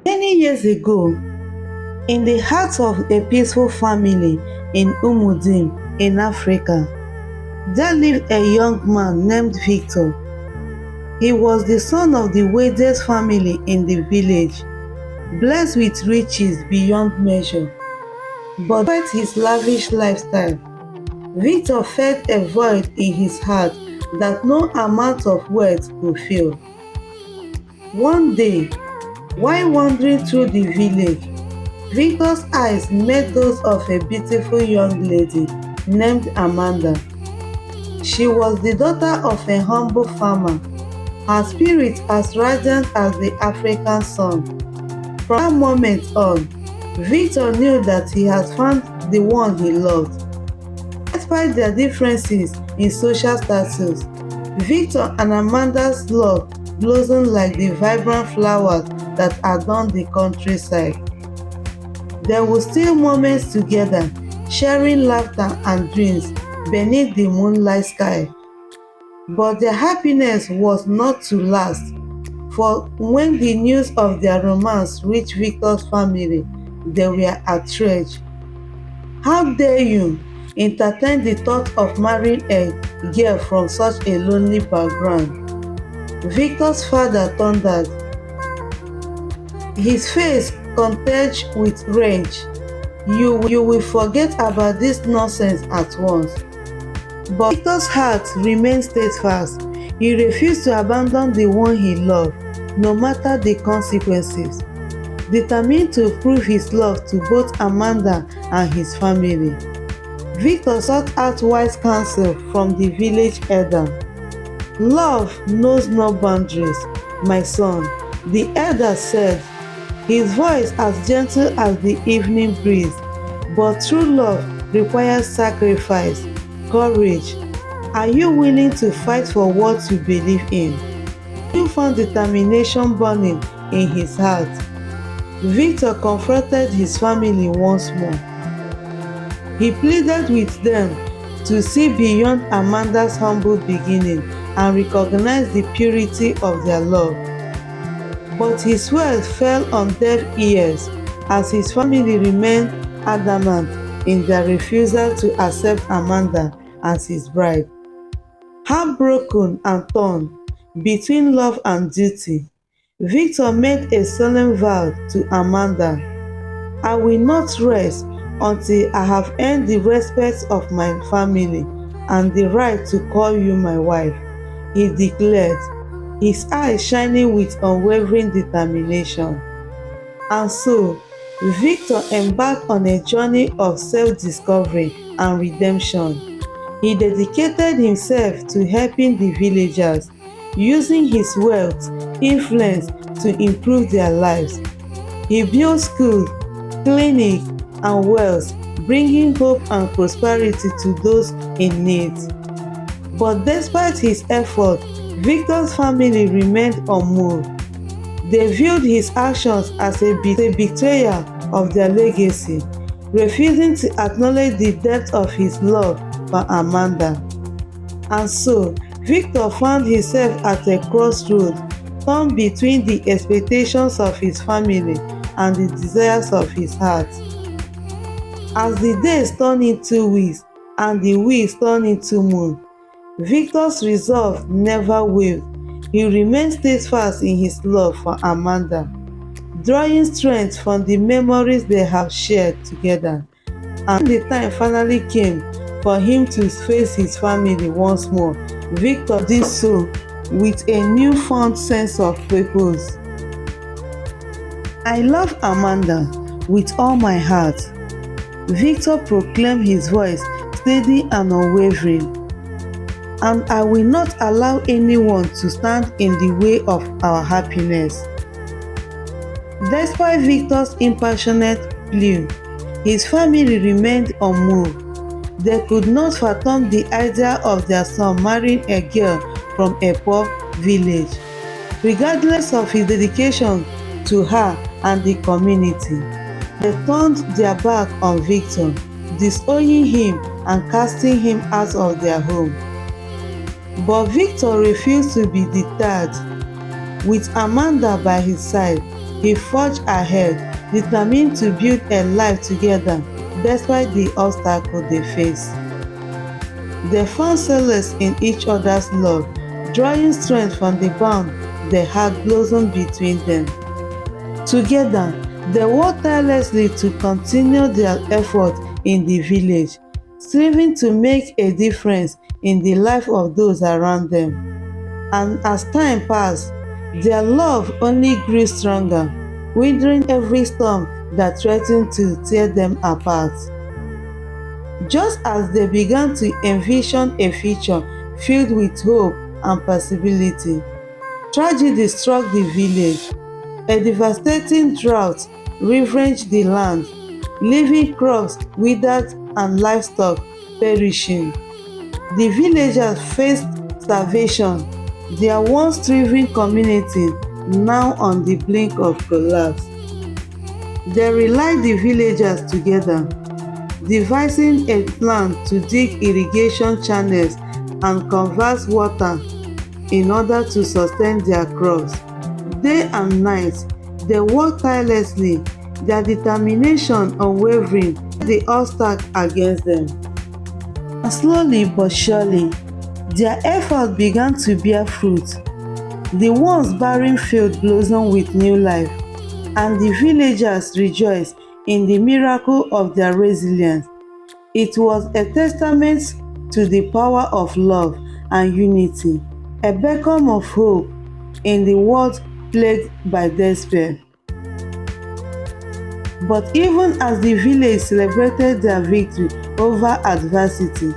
Many years ago, in the heart of a peaceful family in Umudim in Africa, there lived a young man named Victor. He was the son of the wealthiest family in the village, blessed with riches beyond measure. But despite his lavish lifestyle, Victor felt a void in his heart that no amount of wealth could fill. One day, while wandering through the village, Victor's eyes met those of a beautiful young lady named Amanda. She was the daughter of a humble farmer, her spirit as radiant as the African sun. From that moment on, Victor knew that he had found the one he loved. Despite their differences in social status, Victor and Amanda's love blossomed like the vibrant flowers that adorn the countryside. There were still moments together, sharing laughter and dreams beneath the moonlight sky. But their happiness was not to last, for when the news of their romance reached Victor's family, they were outraged. How dare you entertain the thought of marrying a girl from such a lonely background? Victor's father thundered, his face contagious with rage. You will forget about this nonsense at once. But Victor's heart remained steadfast. He refused to abandon the one he loved, no matter the consequences. Determined to prove his love to both Amanda and his family, Victor sought out wise counsel from the village elder. Love knows no boundaries, my son, the elder said, his voice as gentle as the evening breeze. But true love requires sacrifice, courage. Are you willing to fight for what you believe in? You found determination burning in his heart. Victor confronted his family once more. He pleaded with them to see beyond Amanda's humble beginning and recognize the purity of their love. But his words fell on deaf ears as his family remained adamant in their refusal to accept Amanda as his bride. Heartbroken and torn between love and duty, Victor made a solemn vow to Amanda. I will not rest until I have earned the respect of my family and the right to call you my wife, he declared, his eyes shining with unwavering determination. And so, Victor embarked on a journey of self-discovery and redemption. He dedicated himself to helping the villagers, using his wealth, influence to improve their lives. He built schools, clinics, and wells, bringing hope and prosperity to those in need. But despite his efforts, Victor's family remained unmoved. They viewed his actions as a betrayal of their legacy, refusing to acknowledge the depth of his love for Amanda. And so, Victor found himself at a crossroads, torn between the expectations of his family and the desires of his heart. As the days turned into weeks and the weeks turned into months, Victor's resolve never wavered. He remained steadfast in his love for Amanda, drawing strength from the memories they have shared together. And when the time finally came for him to face his family once more, Victor did so with a newfound sense of purpose. I love Amanda with all my heart, Victor proclaimed, his voice steady and unwavering. And I will not allow anyone to stand in the way of our happiness. Despite Victor's impassionate plea, his family remained unmoved. They could not fathom the idea of their son marrying a girl from a poor village, regardless of his dedication to her and the community. They turned their back on Victor, disowning him and casting him out of their home. But Victor refused to be deterred. With Amanda by his side, he forged ahead, determined to build a life together despite the obstacles they faced. They found solace in each other's love, drawing strength from the bond they had blossomed between them. Together, they worked tirelessly to continue their effort in the village, striving to make a difference in the life of those around them. And as time passed, their love only grew stronger, withering every storm that threatened to tear them apart. Just as they began to envision a future filled with hope and possibility, tragedy struck the village. A devastating drought ravaged the land, leaving crops withered and livestock perishing. The villagers faced starvation, their once thriving community now on the brink of collapse. They rallied the villagers together, devising a plan to dig irrigation channels and conserve water in order to sustain their crops. Day and night, they worked tirelessly, their determination unwavering the obstacle against them. And slowly but surely, their efforts began to bear fruit. The once barren field blossomed with new life, and the villagers rejoiced in the miracle of their resilience. It was a testament to the power of love and unity, a beacon of hope in the world plagued by despair. But even as the village celebrated their victory over adversity,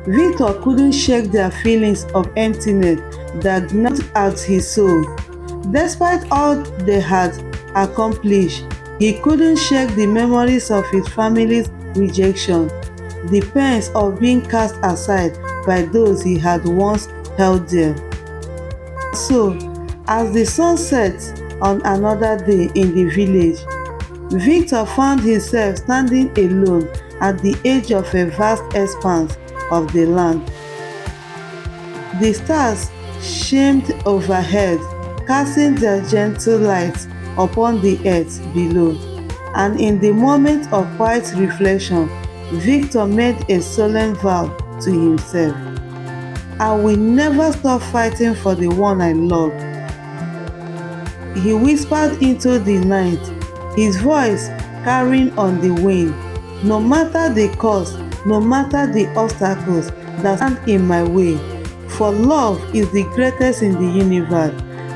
Victor couldn't shake their feelings of emptiness that gnawed at his soul. Despite all they had accomplished, he couldn't shake the memories of his family's rejection, the pains of being cast aside by those he had once held dear. So, as the sun set on another day in the village, Victor found himself standing alone at the edge of a vast expanse of the land. The stars shimmered overhead, casting their gentle light upon the earth below, and in the moment of quiet reflection, Victor made a solemn vow to himself. I will never stop fighting for the one I love. He whispered into the night, his voice carrying on the wind. No matter the cost, no matter the obstacles that stand in my way, for love is the greatest in the universe,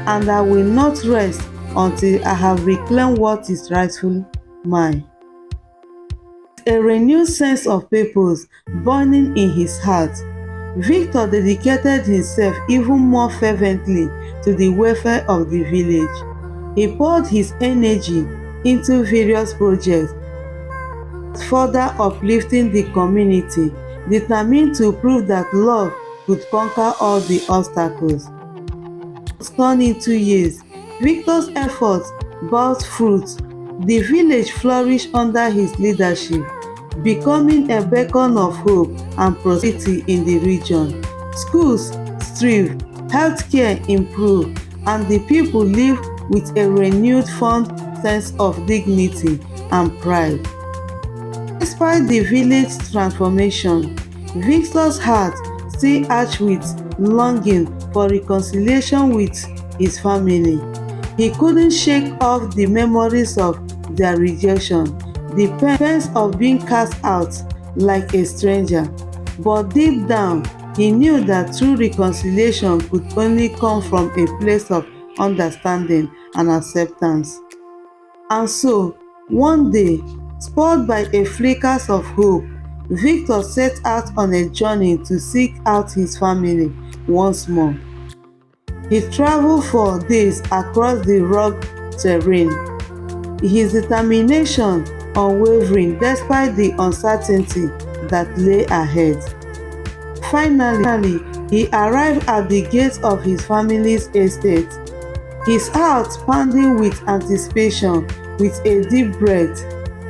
and I will not rest until I have reclaimed what is rightfully mine. A renewed sense of purpose burning in his heart, Victor dedicated himself even more fervently to the welfare of the village. He poured his energy into various projects, further uplifting the community, determined to prove that love could conquer all the obstacles. Turned into years, Victor's efforts bore fruit. The village flourished under his leadership, becoming a beacon of hope and prosperity in the region. Schools thrived, healthcare improved, and the people lived with a renewed fond sense of dignity and pride. Despite the village's transformation, Victor's heart still ached with longing for reconciliation with his family. He couldn't shake off the memories of their rejection, the pains of being cast out like a stranger. But deep down, he knew that true reconciliation could only come from a place of understanding and acceptance. And so, one day, spurred by a flicker of hope, Victor set out on a journey to seek out his family once more. He traveled for days across the rugged terrain, his determination unwavering despite the uncertainty that lay ahead. Finally, he arrived at the gate of his family's estate, his heart pounding with anticipation. With a deep breath,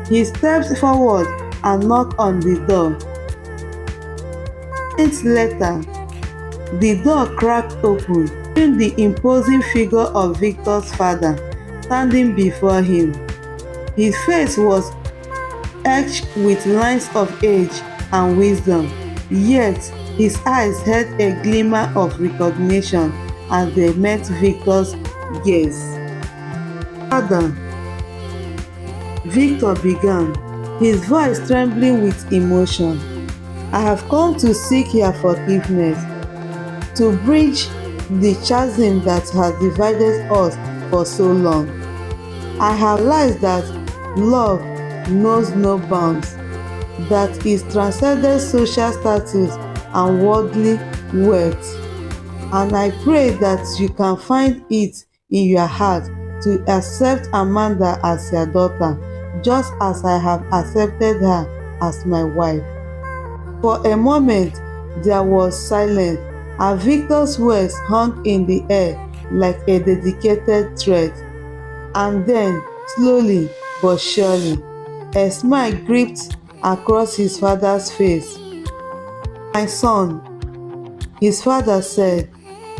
he stepped forward and knocked on the door. Minutes later, the door cracked open, showing the imposing figure of Victor's father, standing before him. His face was etched with lines of age and wisdom, yet his eyes held a glimmer of recognition as they met Victor's gaze. "Father," Victor began, his voice trembling with emotion, "I have come to seek your forgiveness, to bridge the chasm that has divided us for so long. I have realized that love knows no bounds, that it transcends social status and worldly wealth, and I pray that you can find it in your heart to accept Amanda as your daughter, just as I have accepted her as my wife." For a moment there was silence, and Victor's words hung in the air like a dedicated thread. And then, slowly but surely, a smile crept across his father's face. "My son," his father said,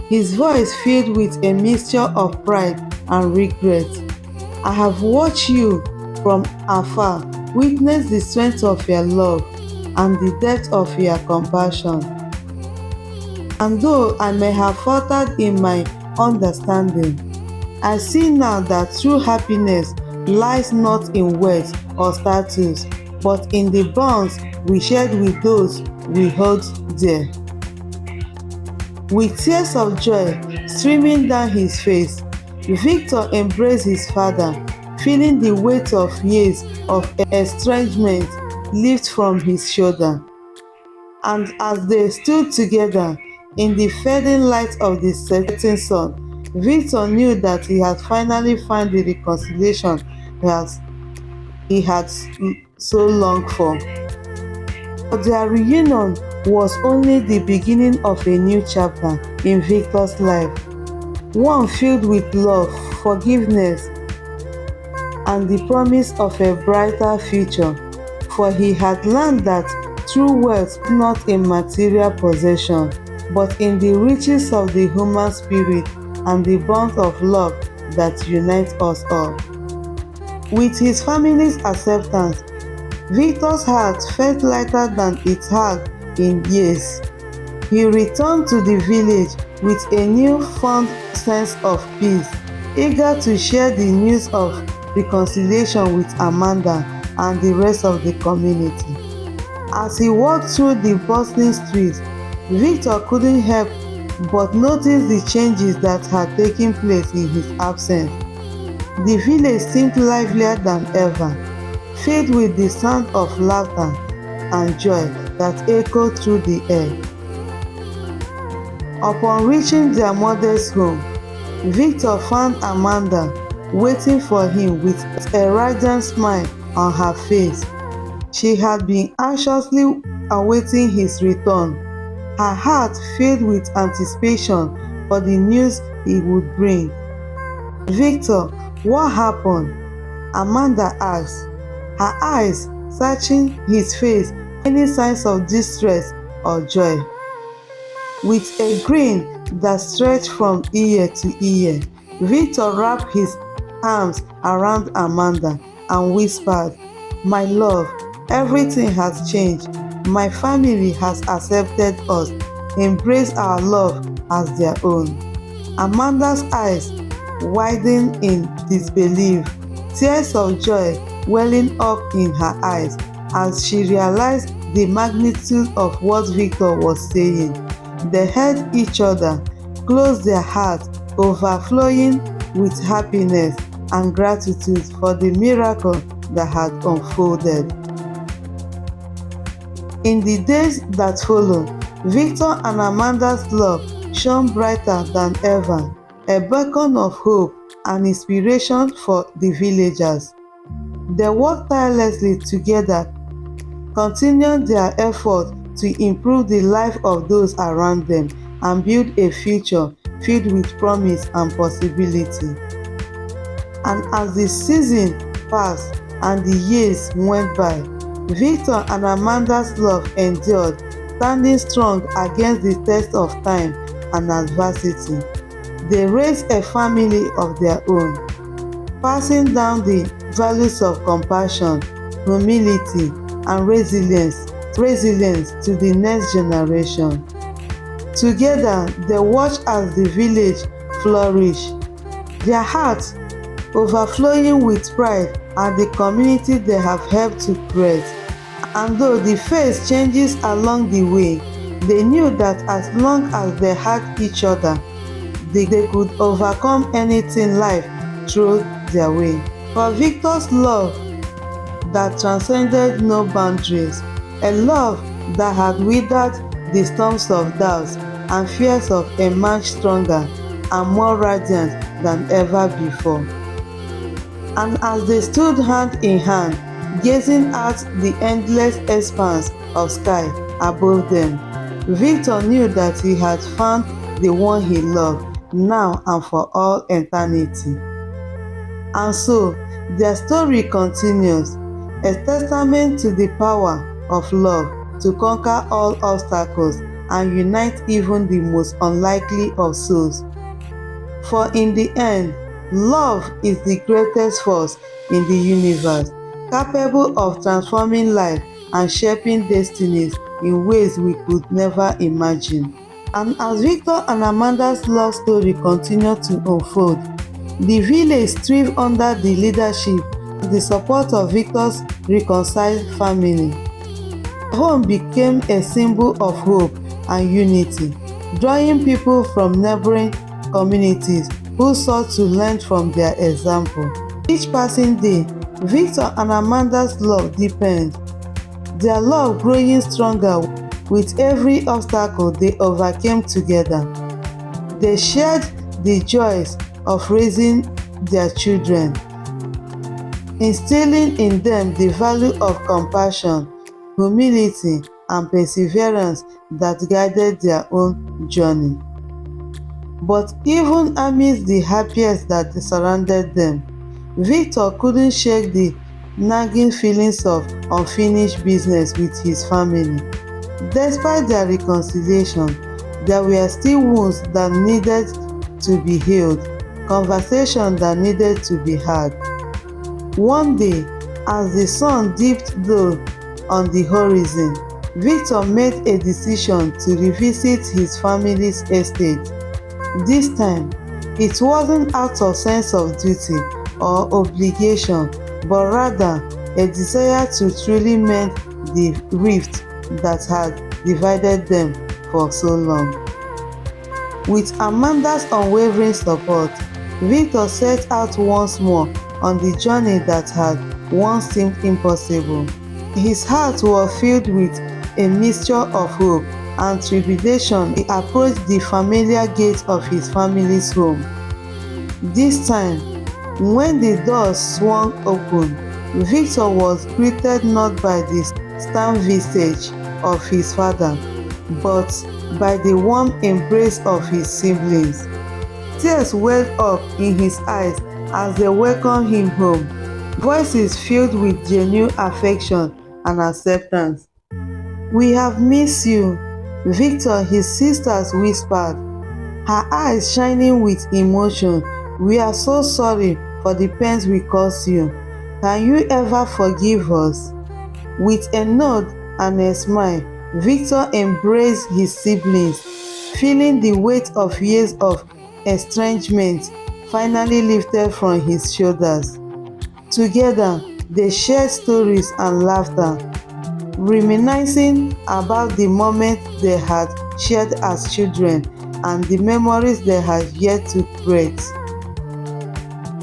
his voice filled with a mixture of pride and regret, "I have watched you from afar, witnessed the strength of your love and the depth of your compassion. And though I may have faltered in my understanding, I see now that true happiness lies not in wealth or status, but in the bonds we shared with those we hold dear." With tears of joy streaming down his face, Victor embraced his father, feeling the weight of years of estrangement lift from his shoulder. And as they stood together in the fading light of the setting sun, Victor knew that he had finally found the reconciliation he had so longed for. But their reunion was only the beginning of a new chapter in Victor's life, one filled with love, forgiveness, and the promise of a brighter future. For he had learned that true wealth is not in material possession, but in the riches of the human spirit and the bond of love that unites us all. With his family's acceptance, Victor's heart felt lighter than it had in years. He returned to the village with a newfound sense of peace, eager to share the news of reconciliation with Amanda and the rest of the community. As he walked through the bustling streets, Victor couldn't help but notice the changes that had taken place in his absence. The village seemed livelier than ever, filled with the sound of laughter and joy that echoed through the air. Upon reaching their mother's home, Victor found Amanda waiting for him with a radiant smile on her face. She had been anxiously awaiting his return, her heart filled with anticipation for the news he would bring. "Victor, what happened?" Amanda asked, her eyes searching his face for any signs of distress or joy. With a grin that stretched from ear to ear, Victor wrapped his arms around Amanda and whispered, "My love, everything has changed. My family has accepted us, embraced our love as their own." Amanda's eyes widened in disbelief, tears of joy welling up in her eyes as she realized the magnitude of what Victor was saying. They held each other, closed their hearts, overflowing with happiness and gratitude for the miracle that had unfolded. In the days that followed, Victor and Amanda's love shone brighter than ever, a beacon of hope and inspiration for the villagers. They worked tirelessly together, continuing their efforts to improve the life of those around them and build a future filled with promise and possibility. And as the season passed and the years went by, Victor and Amanda's love endured, standing strong against the test of time and adversity. They raised a family of their own, passing down the values of compassion, humility, and resilience to the next generation. Together, they watch as the village flourish, their hearts overflowing with pride at the community they have helped to create. And though the face changes along the way, they knew that as long as they had each other, they could overcome anything life threw their way. For Victor's love that transcended no boundaries, a love that had withered the storms of doubts and fears of emerged stronger and more radiant than ever before. And as they stood hand in hand, gazing at the endless expanse of sky above them, Victor knew that he had found the one he loved now and for all eternity. And so, their story continues, a testament to the power of love to conquer all obstacles and unite even the most unlikely of souls. For in the end, love is the greatest force in the universe, capable of transforming life and shaping destinies in ways we could never imagine. And as Victor and Amanda's love story continued to unfold, the village thrived under the leadership and the support of Victor's reconciled family. Home became a symbol of hope and unity, drawing people from neighboring communities who sought to learn from their example. Each passing day, Victor and Amanda's love deepened, their love growing stronger with every obstacle they overcame together. They shared the joys of raising their children, instilling in them the value of compassion, humility, and perseverance that guided their own journey. But even amidst the happiest that surrounded them, Victor couldn't shake the nagging feelings of unfinished business with his family. Despite their reconciliation, there were still wounds that needed to be healed, conversations that needed to be had. One day, as the sun dipped low on the horizon, Victor made a decision to revisit his family's estate. This time, it wasn't out of sense of duty or obligation, but rather a desire to truly mend the rift that had divided them for so long. With Amanda's unwavering support, Victor set out once more on the journey that had once seemed impossible. His heart was filled with a mixture of hope and trepidation. He approached the familiar gate of his family's home. This time, when the doors swung open, Victor was greeted not by the stern visage of his father, but by the warm embrace of his siblings. Tears welled up in his eyes as they welcomed him home, voices filled with genuine affection and acceptance. "We have missed you," Victor, his sisters whispered, her eyes shining with emotion. "We are so sorry for the pains we caused you. Can you ever forgive us?" With a nod and a smile, Victor embraced his siblings, feeling the weight of years of estrangement finally lifted from his shoulders. Together, they shared stories and laughter, reminiscing about the moments they had shared as children and the memories they had yet to create.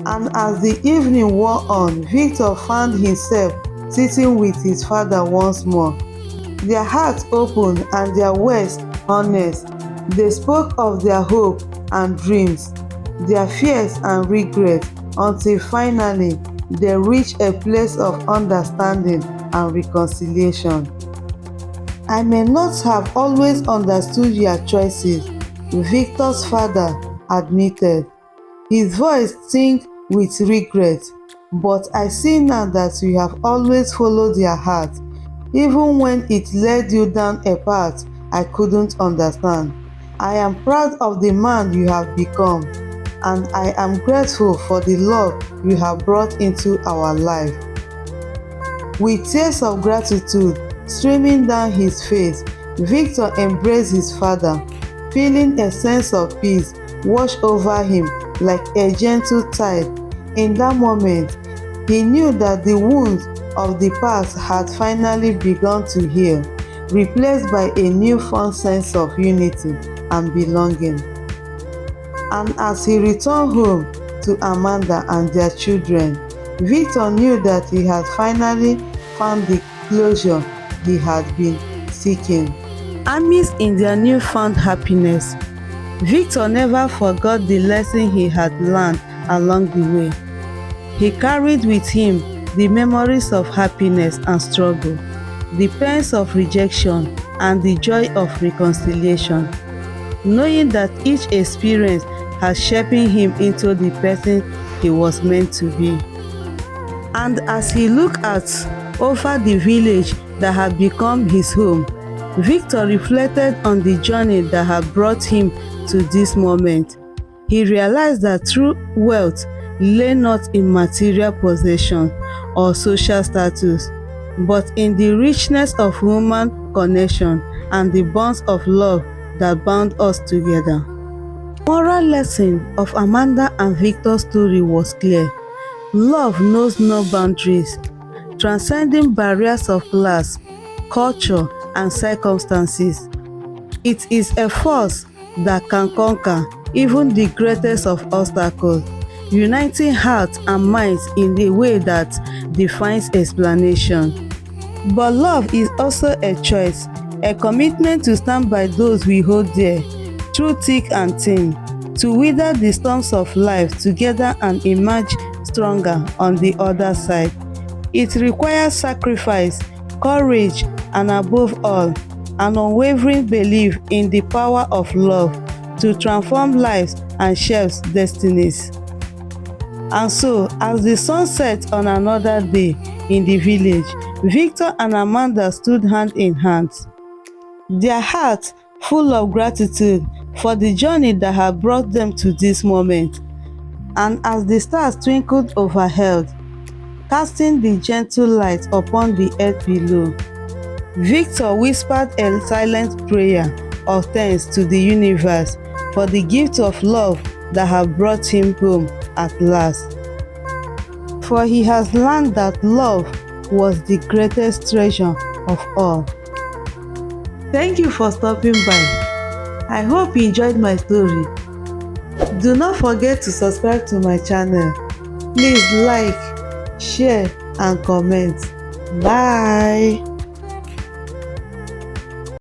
And as the evening wore on, Victor found himself sitting with his father once more. Their hearts open and their words honest. They spoke of their hope and dreams, their fears and regrets, until finally they reached a place of understanding and reconciliation. "I may not have always understood your choices," Victor's father admitted, his voice tinged with regret, "but I see now that you have always followed your heart, even when it led you down a path I couldn't understand. I am proud of the man you have become." and I am grateful for the love you have brought into our life." With tears of gratitude streaming down his face, Victor embraced his father, feeling a sense of peace wash over him like a gentle tide. In that moment, he knew that the wounds of the past had finally begun to heal, replaced by a newfound sense of unity and belonging. And as he returned home to Amanda and their children, Victor knew that he had finally found the closure he had been seeking. Amidst in their newfound happiness, Victor never forgot the lesson he had learned along the way. He carried with him the memories of happiness and struggle, the pains of rejection and the joy of reconciliation, knowing that each experience had shaped him into the person he was meant to be. And as he looked out over the village that had become his home, Victor reflected on the journey that had brought him to this moment. He realized that true wealth lay not in material possession or social status, but in the richness of human connection and the bonds of love that bound us together. The moral lesson of Amanda and Victor's story was clear. Love knows no boundaries, transcending barriers of class, culture, and circumstances. It is a force that can conquer even the greatest of obstacles, uniting hearts and minds in a way that defies explanation. But love is also a choice, a commitment to stand by those we hold dear, through thick and thin, to weather the storms of life together and emerge stronger on the other side. It requires sacrifice, courage, and above all, an unwavering belief in the power of love to transform lives and shape destinies. And so, as the sun set on another day in the village, Victor and Amanda stood hand in hand, their hearts full of gratitude for the journey that had brought them to this moment. And as the stars twinkled overhead, casting the gentle light upon the earth below, Victor whispered a silent prayer of thanks to the universe for the gift of love that had brought him home at last. For he has learned that love was the greatest treasure of all. Thank you for stopping by. I hope you enjoyed my story. Do not forget to subscribe to my channel. Please like, share, and comment. Bye.